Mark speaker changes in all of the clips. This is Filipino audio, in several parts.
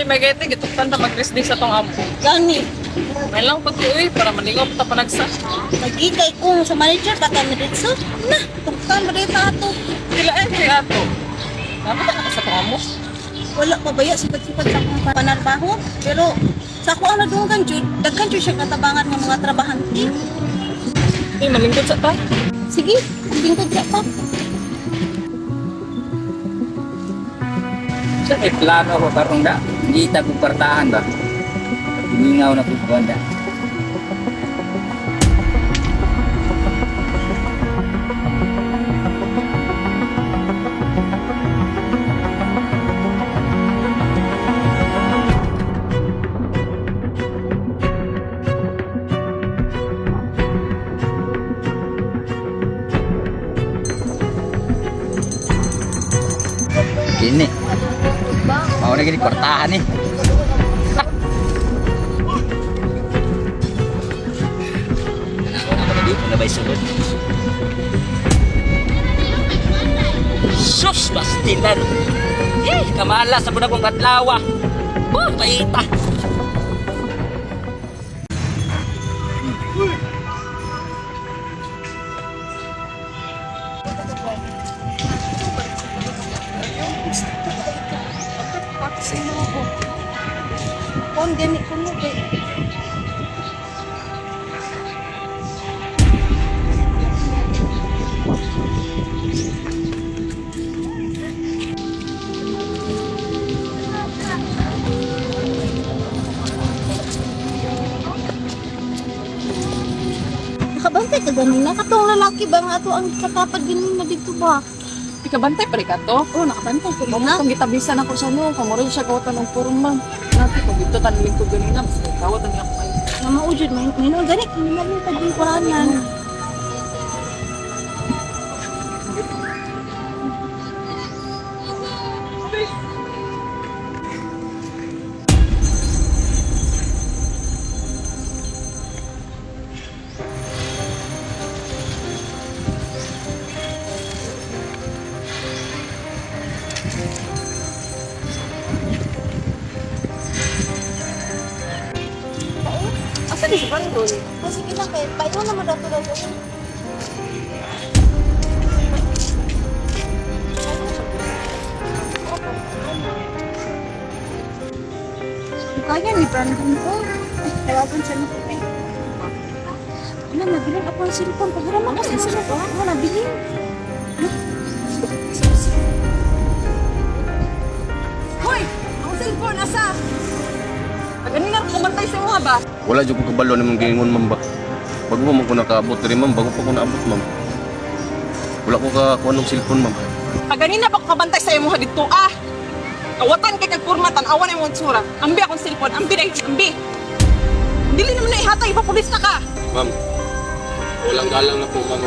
Speaker 1: Di may gete, gituktan ta mag-resdi sa tong amo.
Speaker 2: Gani.
Speaker 1: May lang pag uwi para malingaw ta panagsa.
Speaker 2: Nagigay ko sa manager baka meditso. Na, tuktan ba dito ato?
Speaker 1: Dila kay ato. Dapat ka sa tong amo.
Speaker 2: Wala pa baya sipag-sipag sa akong panarbaho. Pero sa ako ang nadunggan jud, daghan jud siya katabangan ng mga trabahante.
Speaker 1: Di malingkod sa ta.
Speaker 2: Sige, tingkod sa pa.
Speaker 3: Sa may plano ko karong da, hindi ta ko partahan ba? Hiningaw na ko banda. Ini, mau na gini kwartahan eh. Nabay sunod. Sus, bastilan. Kamala sa bunag kong katlawa. Paita.
Speaker 2: Kon gani ko mo kay. Nakabantay ka ganina. Katong lalaki ba nga ato ang katapad ganina dito ba?
Speaker 1: Di ka bantay pa rin ka to.
Speaker 2: Oh, nakabantay ko
Speaker 1: Kung
Speaker 2: na.
Speaker 1: kung gitabisan ako sa mo, kamuro siya kawatan ng purma. Nati ko dito tanling ko ganina, mas kawatan niya ko kayo.
Speaker 2: Namaujud may no gani kanina rin tagin ko yan.
Speaker 1: Asa di si Bandol?
Speaker 2: Kasi kita kay payo naman daw daw ko. Kaya ni Brandon ko. Tawagan siya nito eh. Ano, nabilin ako ng cellphone. Pagharama ko sa cellphone. Ano, nabilin.
Speaker 1: Hoy! Ang cellphone, asa? Ganina ko bantay sa mga ba?
Speaker 4: Wala dyan ko kabalo ni mong gingon, ma'am ba? Bago pa man ko nakaabot diri, ma'am. Bago pa ko naabot, ma'am. Wala ko ka kuha ng cellphone, ma'am.
Speaker 1: Ganina ba ko kabantay sa mga dito ah? Kawatan kay kagpurmatan, awan ay mong tsura. Ambi akong cellphone, ambi na ambi. Dili naman na ihatay, ipapulis na ka.
Speaker 4: Ma'am, walang galang na po, ma'am.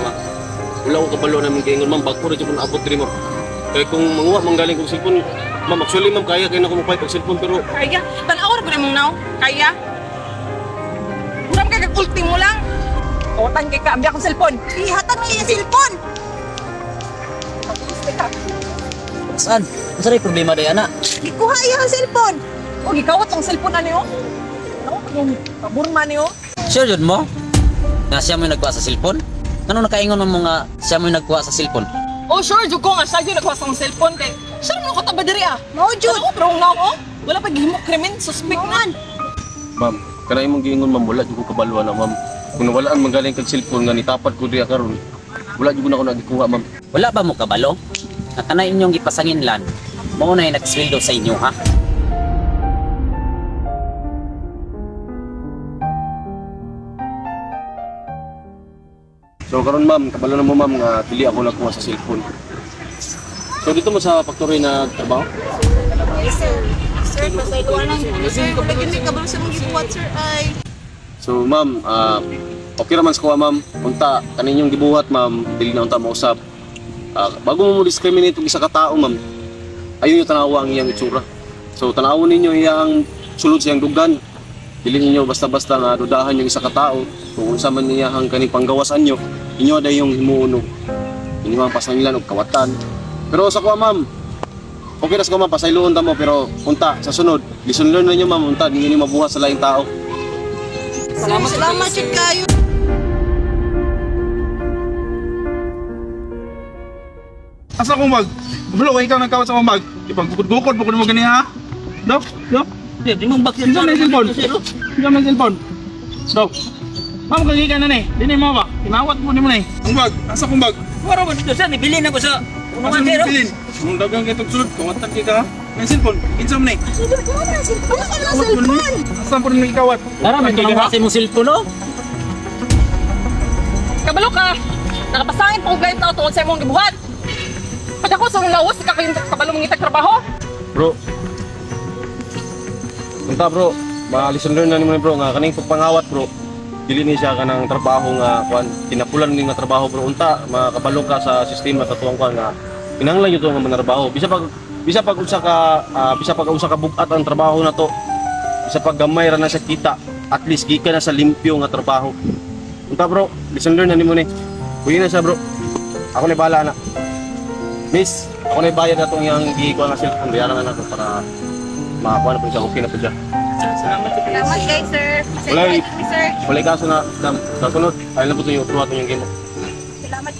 Speaker 4: Wala ko kabalo na mong gingon, ma'am. Bago rin dyan ko naabot diri, ma'am. Kaya kung manguha, manggaling kong cellphone, ma'am, actually, ma'am, kaya na ko mapay pag cellphone, pero
Speaker 1: Kaya, tanaw na mong now? Kaya? Muram kay kag-ultimo lang. Kawatan kay ka, ambi akong cellphone.
Speaker 2: Ihatag na yung cellphone.
Speaker 1: Papulis na ka.
Speaker 3: Saan? Masa rin problema day anak?
Speaker 2: Ikuha yung cellphone.
Speaker 1: O, gikawat ang cellphone na niyo. Ano? Yung paburma niyo.
Speaker 3: Sure yun mo? Nga siya mo yung nagkuha sa cellphone? Ano nakaingon ng mga siya mo yung nagkuha sa cellphone?
Speaker 1: Oh, sure, Jug ko nga siya yung nagkuha sa cellphone kay. Saan mo kataba diri ah?
Speaker 2: Maujud.
Speaker 1: Ano, pero nga ako? Wala pa gihimo krimen, suspect na.
Speaker 4: ma'am, kanay mong gingon, ma'am, wala dyan ko kabalo na, ma'am. Kung nawalaan manggaling kag cellphone nga nitapad ko diya karon, wala dyan ko na ako nagikuha, ma'am.
Speaker 3: Wala ba mo kabalo? Na kanay inyong ipasangin lan, mao na yung nagsweldo sa inyo ha?
Speaker 4: So karon, ma'am, kabalo na mo, ma'am, nga dili ako nagkuha sa cellphone. So dito mo sa factory na trabaho?
Speaker 2: Yes, sir. Sir, pasayluan lang. Sir, kung nagindi ka ba sa mga gibuhat, sir, ay...
Speaker 4: So ma'am, okay raman sa kuha, ma'am. Unta kaninyong gibuhat, ma'am, dili na unta mausap. Bago mo discriminate og isa ka tao, ma'am, ayun yung tanawa ang iyang itsura. So tanawon ninyo iyang sulod sa iyang dugan. Dili ninyo basta-basta nga dudahan yung isa ka tao. Kung unsa man niya ang kaning panggawasan nyo, inyo day yung himuon og inyong pasangilan og kawatan. Pero sa kuha, ma'am, Okay ras ko ma'am, pasayloon ta mo pero unta sa sunod, lesson learn na niyo ma'am, unta di niyo mabuhat sa laing tao.
Speaker 1: Salamat jud kayo.
Speaker 5: Asa ko mag? Bro, ikaw nagkawat sa mag. Ipagukod-gukod mo mo gani ha? Dok, dok.
Speaker 3: Di mong bakit
Speaker 5: Ikaw may cellphone. Ikaw may cellphone. Dok. Ma'am kagi ka na ni. Dini mo ba? Tinawat mo ni mo ni. Ang bag, asa kong bag?
Speaker 3: Wala ba dito sa nibili na ko sa
Speaker 5: Asa
Speaker 3: unungan
Speaker 5: mo
Speaker 3: zero.
Speaker 5: bilin? Ang dagang kitog sulod, kawatan ka. May cellphone. Kinsa mo ni?
Speaker 2: Wala na cellphone. Wala na
Speaker 5: Kawat mo ni. Asa po ni ikawat?
Speaker 3: Tara, may tunang kasi mo cellphone oh.
Speaker 1: Kabalo ka. Nakapasangin pa og live na tungod sa imong gibuhat. Pag ako sa lawas ka kayong kabalo mong itag trabaho.
Speaker 4: Bro. Unta bro, ma-lesson learn na nimo ni bro nga kaning pagpangawat bro. Dili ni siya kanang trabaho nga kuan kinapulan ni nga trabaho bro. Unta makabalo ka sa sistema katuwang kuan nga kinahanglan yo to nga manarbaho. Bisa pag usa ka bugat ang trabaho na to. Bisa pag gamay ra na sa kita, at least gikan na sa limpyo nga trabaho. Unta bro, lesson learn na nimo ni. Kuya na siya bro. Ako na bahala na. Miss, ako na bayad na itong yung gikuha na cellphone. Bayaran na nato para makakuha na po siya. Okay na po siya.
Speaker 2: Salamat guys, sir.
Speaker 4: Wala,
Speaker 2: Pasensya na kami, sir.
Speaker 4: wala kaso na sa sunod. Ayun na po ito yung utuwa ito yung game mo.
Speaker 2: Salamat